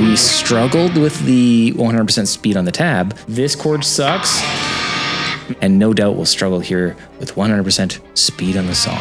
We struggled with the 100% speed on the tab. This chord sucks, and no doubt we'll struggle here with 100% speed on the song.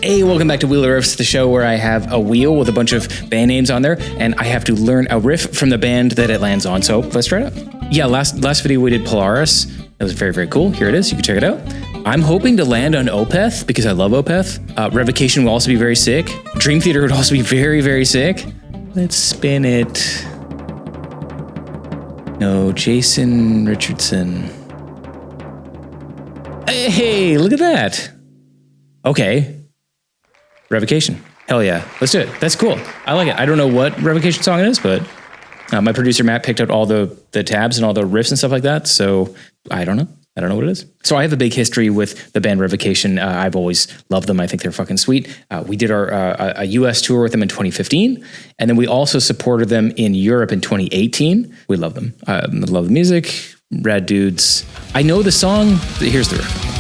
Hey, welcome back to Wheel of Riffs, the show where I have a wheel with a bunch of band names on there, and I have to learn a riff from the band that it lands on. So let's try it out. Yeah, last video we did Polaris. It was very, very cool. Here it is. You can check it out. I'm hoping to land on Opeth because I love Opeth. Revocation will also be very sick. Dream Theater would also be very, very sick. Let's spin it. No, Jason Richardson. Hey, look at that. Okay. Revocation. Hell yeah. Let's do it. That's cool. I like it. I don't know what Revocation song it is, but my producer Matt picked out all the tabs and all the riffs and stuff like that. So I don't know. I don't know what it is. So I have a big history with the band Revocation. I've always loved them. I think they're fucking sweet. We did a US tour with them in 2015. And then we also supported them in Europe in 2018. We love them. I love the music. Rad dudes. I know the song. Here's the riff.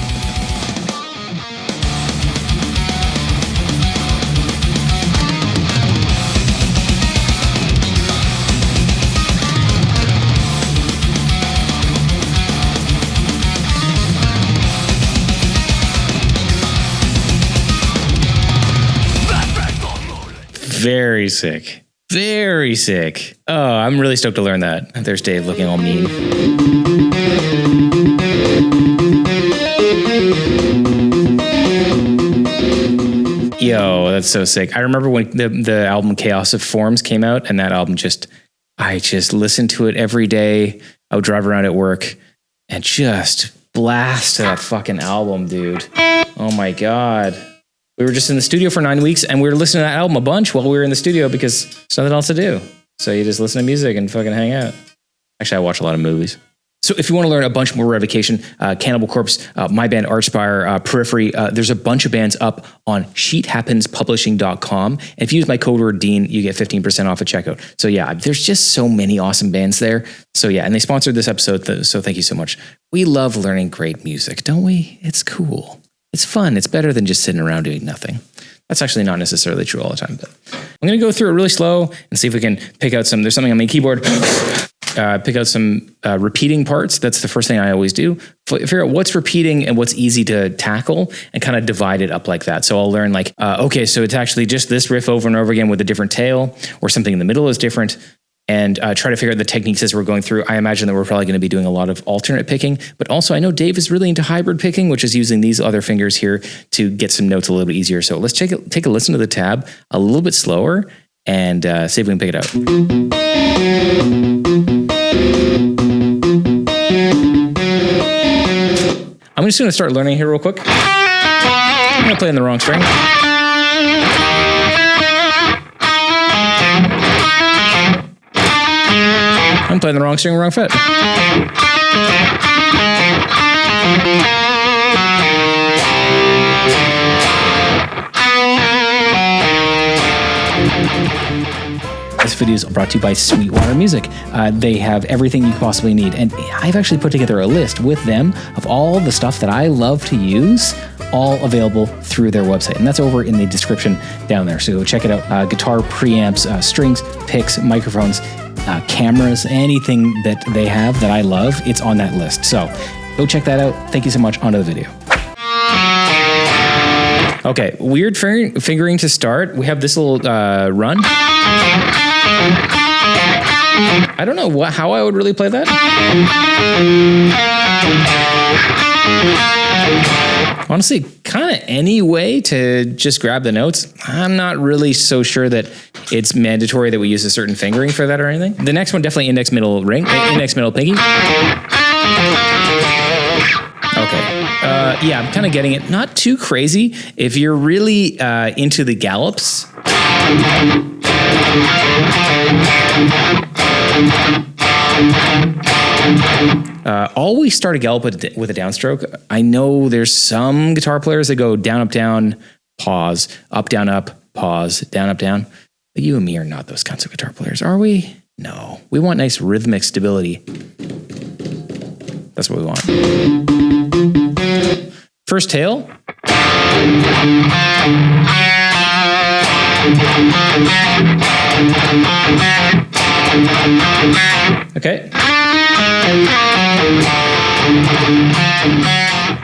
Very sick. Very sick. Oh, I'm really stoked to learn that. There's Dave looking all mean. Yo, that's so sick. I remember when the album Chaos of Forms came out, and that album I just listened to it every day. I would drive around at work and just blast that fucking album, dude. Oh my God. We were just in the studio for 9 weeks and we were listening to that album a bunch while we were in the studio because there's nothing else to do. So you just listen to music and fucking hang out. Actually, I watch a lot of movies. So if you want to learn a bunch more Revocation, Cannibal Corpse, my band Archspire, Periphery, there's a bunch of bands up on sheethappenspublishing.com. And if you use my code word Dean, you get 15% off at checkout. So yeah, there's just so many awesome bands there. So yeah, and they sponsored this episode. So thank you so much. We love learning great music, don't we? It's cool. It's fun. It's better than just sitting around doing nothing. That's actually not necessarily true all the time, but I'm going to go through it really slow and see if we can pick out there's something on my keyboard, pick out some repeating parts. That's the first thing I always do. Figure out what's repeating and what's easy to tackle and kind of divide it up like that. So I'll learn okay, so it's actually just this riff over and over again with a different tail, or something in the middle is different. And try to figure out the techniques as we're going through. I imagine that we're probably going to be doing a lot of alternate picking, but also I know Dave is really into hybrid picking, which is using these other fingers here to get some notes a little bit easier. So let's take a listen to the tab a little bit slower and see if we can pick it out. I'm just going to start learning here real quick. I'm going to play in the wrong string. I'm playing the wrong string, wrong fret. This video is brought to you by Sweetwater Music. They have everything you possibly need. And I've actually put together a list with them of all the stuff that I love to use, all available through their website. And that's over in the description down there. So go check it out. Guitar preamps, strings, picks, microphones, cameras, anything that they have that I love, it's on that list. So go check that out. Thank you so much. On to the video. Okay, weird fingering to start. We have this little run. I don't know how I would really play that. Honestly, kind of any way to just grab the notes. I'm not really so sure that it's mandatory that we use a certain fingering for that or anything. The next one, definitely index, middle, ring, index, middle, pinky. Okay. Yeah, I'm kind of getting it. Not too crazy. If you're really into the gallops. Always start a gallop with a downstroke. I know there's some guitar players that go down, pause, up, pause, down, up, down. But you and me are not those kinds of guitar players, are we? No. We want nice rhythmic stability. That's what we want. First tail. Okay.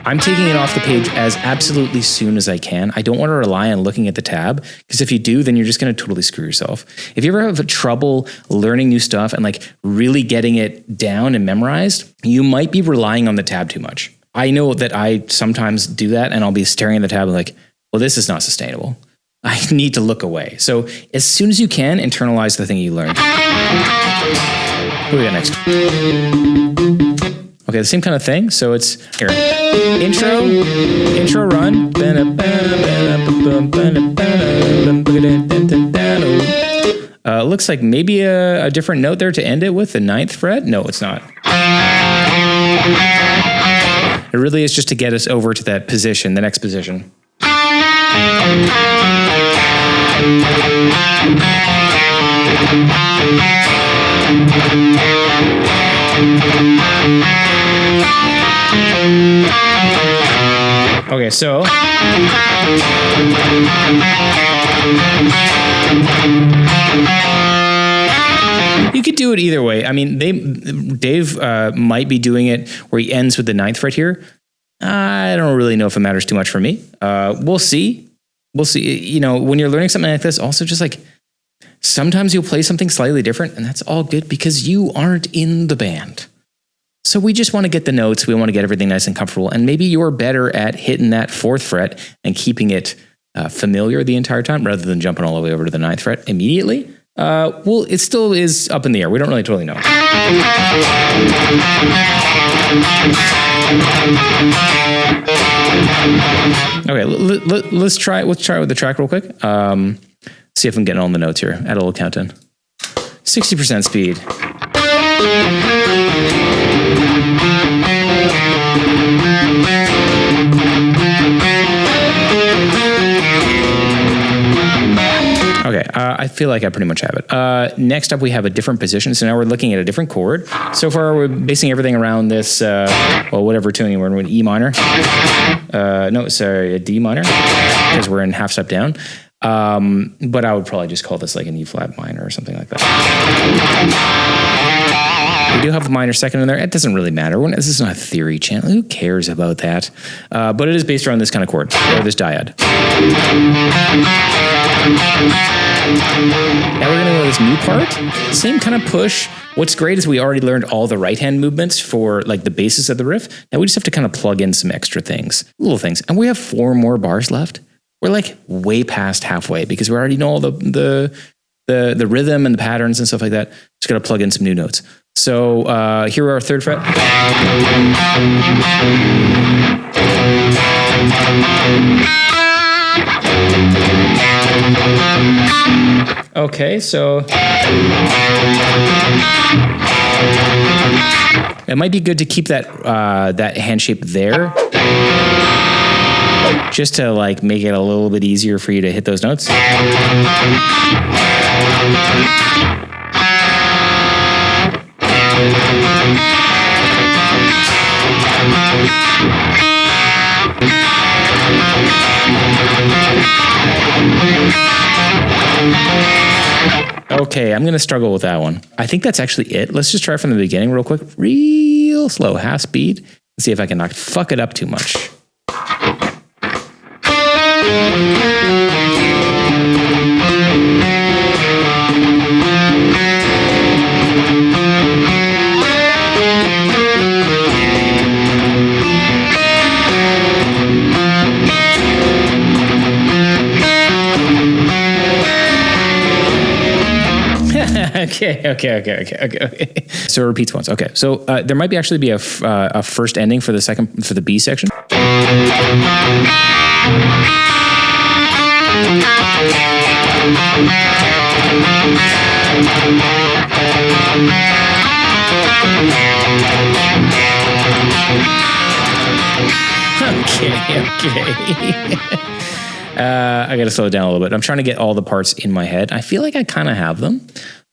I'm taking it off the page as absolutely soon as I can. I don't want to rely on looking at the tab, because if you do, then you're just going to totally screw yourself. If you ever have trouble learning new stuff and like really getting it down and memorized, you might be relying on the tab too much. I know that I sometimes do that, and I'll be staring at the tab and like, well, this is not sustainable. I need to look away. So as soon as you can, internalize the thing you learned. What do we got next? Okay, the same kind of thing. So it's here. Intro run. Looks like maybe a different note there to end it with, the 9th fret. No, it's not. It really is just to get us over to that position, the next position. Okay, so you could do it either way. I mean, Dave might be doing it where he ends with the 9th fret here. I don't really know if it matters too much for me. We'll see. We'll see. You know, when you're learning something like this, also just like sometimes you'll play something slightly different, and that's all good because you aren't in the band. So we just want to get the notes. We want to get everything nice and comfortable. And maybe you're better at hitting that 4th fret and keeping it familiar the entire time rather than jumping all the way over to the 9th fret immediately. Well, it still is up in the air. We don't really totally know. Okay, let's try it with the track real quick. See if I'm getting on the notes here. Add a little count in. 60% speed. Okay, I feel like I pretty much have it. Next up, we have a different position. So now we're looking at a different chord. So far, we're basing everything around this, well, whatever tuning we're in, E minor. No, sorry, a D minor, because we're in half step down. But I would probably just call this like an E flat minor or something like that. We do have a minor second in there. It doesn't really matter. This is not a theory channel. Who cares about that? But it is based around this kind of chord, or this dyad. Now we're going to go to this new part. Same kind of push. What's great is we already learned all the right-hand movements for like the basis of the riff. Now we just have to kind of plug in some extra things, little things. And we have 4 more bars left. We're like way past halfway because we already know all the rhythm and the patterns and stuff like that. Just got to plug in some new notes. So here are our 3rd fret. Okay, so it might be good to keep that that hand shape there, just to like make it a little bit easier for you to hit those notes. Okay, I'm going to struggle with that one. I think that's actually it. Let's just try from the beginning real quick. Real slow, half speed. And see if I can not fuck it up too much. Okay. So it repeats once. Okay. So there might actually be a first ending for the B section. Okay. I got to slow it down a little bit. I'm trying to get all the parts in my head. I feel like I kind of have them.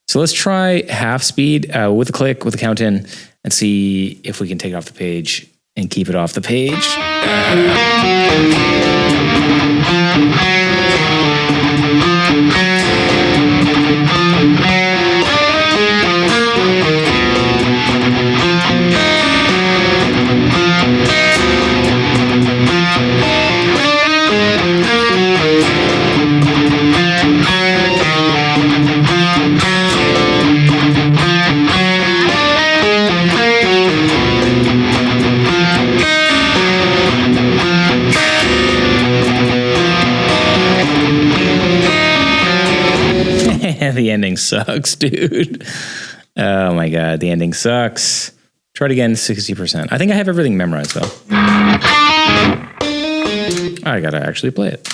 So let's try half speed with a click, with a count in, and see if we can take it off the page and keep it off the page. The ending sucks, dude. Oh my God, the ending sucks. Try it again, 60%. I think I have everything memorized though. I gotta actually play it.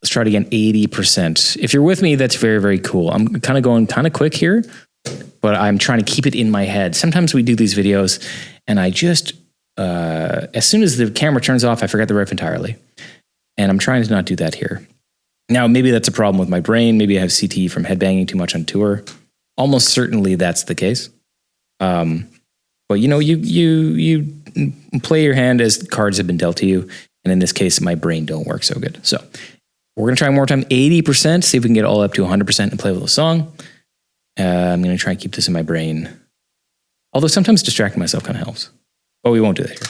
Try it again, 80%. If you're with me, that's very, very cool. I'm kind of going kind of quick here, but I'm trying to keep it in my head. Sometimes we do these videos and I just, as soon as the camera turns off, I forget the riff entirely. And I'm trying to not do that here. Now, maybe that's a problem with my brain. Maybe I have CTE from headbanging too much on tour. Almost certainly that's the case. But you know, you play your hand as the cards have been dealt to you. And in this case, my brain don't work so good. So we're going to try one more time, 80%, see if we can get all up to 100% and play with a song. I'm going to try and keep this in my brain. Although sometimes distracting myself kind of helps. But we won't do that here.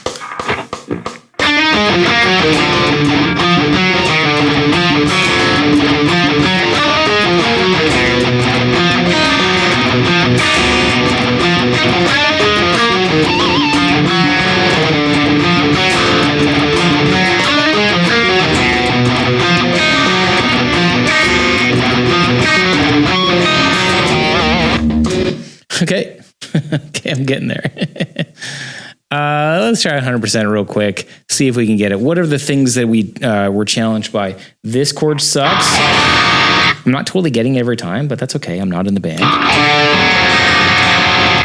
Okay. Okay, I'm getting there. Let's try 100% real quick, see if we can get it. What are the things that we were challenged by? This chord sucks. I'm not totally getting it every time, but that's okay. I'm not in the band.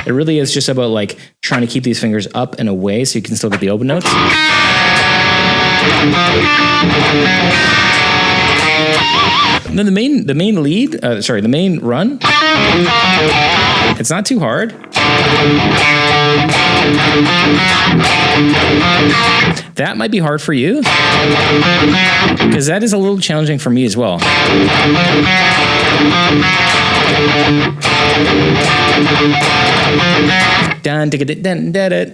It really is just about like trying to keep these fingers up and away so you can still get the open notes. And then the main lead, the main run, it's not too hard. That might be hard for you, because that is a little challenging for me as well.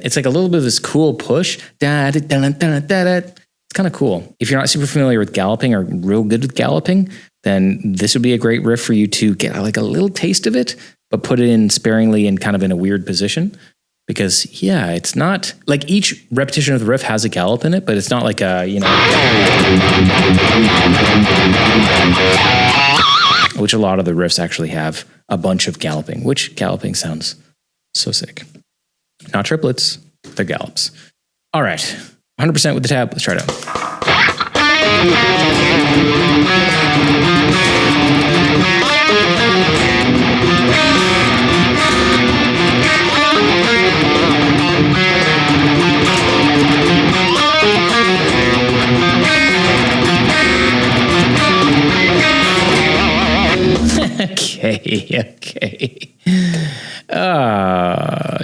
It's like a little bit of this cool push. It's kind of cool. If you're not super familiar with galloping or real good with galloping, then this would be a great riff for you to get like a little taste of it, but put it in sparingly and kind of in a weird position. Because yeah, it's not like each repetition of the riff has a gallop in it, but it's not like a, you know, which a lot of the riffs actually have a bunch of galloping, which galloping sounds so sick. Not triplets, they're gallops. All right, 100% with the tab. Let's try it out. Okay.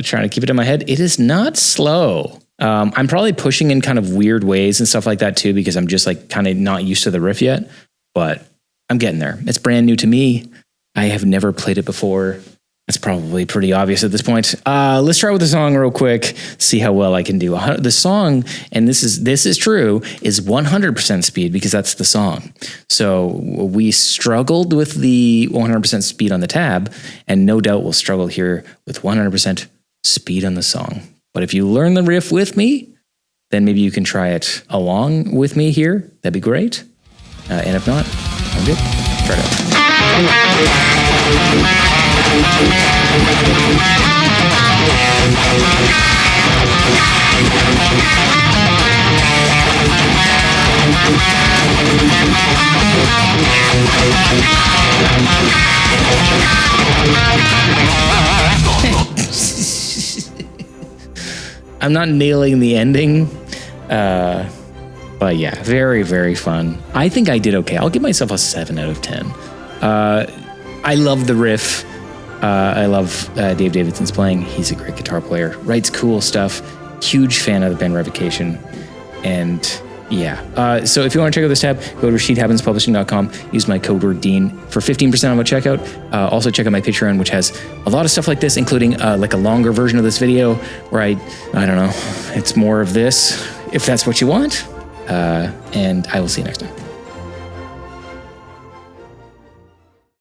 Trying to keep it in my head. It is not slow. I'm probably pushing in kind of weird ways and stuff like that too, because I'm just like kind of not used to the riff yet, but I'm getting there. It's brand new to me. I have never played it before. That's probably pretty obvious at this point. Let's try with the song real quick, see how well I can do. The song, and this is true, is 100% speed because that's the song. So we struggled with the 100% speed on the tab, and no doubt we'll struggle here with 100% speed on the song. But if you learn the riff with me, then maybe you can try it along with me here. That'd be great. And if not, I'm good. Try it out. I'm not nailing the ending, but yeah, very, very fun. I think I did okay. I'll give myself a 7 out of 10. I love the riff. I love Dave Davidson's playing. He's a great guitar player. Writes cool stuff. Huge fan of the band Revocation. And yeah. So if you want to check out this tab, go to sheethappenspublishing.com. Use my code word Dean for 15% off a checkout. Also check out my Patreon, which has a lot of stuff like this, including like a longer version of this video where I don't know, it's more of this, if that's what you want. And I will see you next time.